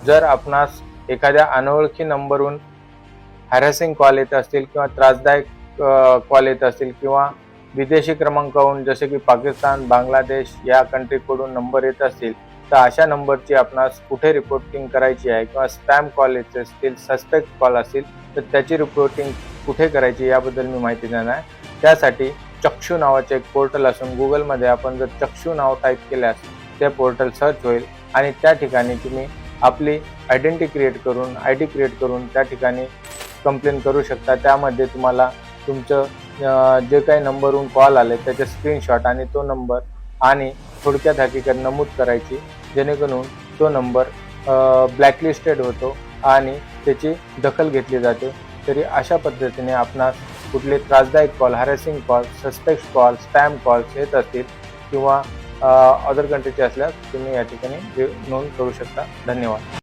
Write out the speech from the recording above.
जर आपणास एखाद्या अनोळखी नंबरवरून हॅरेसिंग कॉल येत असतील किंवा त्रासदायक कॉल येत असतील किंवा विदेशी क्रमांकावरून जसे की पाकिस्तान, बांगलादेश या कंट्रीकडून नंबर येत असतील, तर अशा नंबरची आपणास कुठे रिपोर्टिंग करायची आहे किंवा स्पॅम कॉल येत असतील, सस्पेक्ट कॉल असतील तर त्याची रिपोर्टिंग कुठे करायची याबद्दल मी माहिती देणार आहे. त्यासाठी चक्षु नावाचे एक पोर्टल असून गुगलमध्ये आपण जर चक्षु नाव टाईप केल्यास ते पोर्टल सर्च होईल आणि त्या ठिकाणी तुम्ही आपली आयडेंटिटी क्रिएट करून त्या ठिकाणी कंप्लेन करू शकता. त्यामध्ये तुम्हाला तुमचं जे काही नंबरवरून कॉल आले त्याचे स्क्रीनशॉट आणि तो नंबर आणि थोडक्यात हकीकत नमूद करायची, जेणेकरून तो नंबर ब्लॅकलिस्टेड होतो आणि त्याची दखल घेतली जाते. तरी अशा पद्धतीने आपणास कुठले त्रासदायक call, harassing call, suspect call, spam calls येत असतील किंवा अदर कंट्रीचे असल्यास तुम्ही या ठिकाणी नोंद करू शकता. धन्यवाद.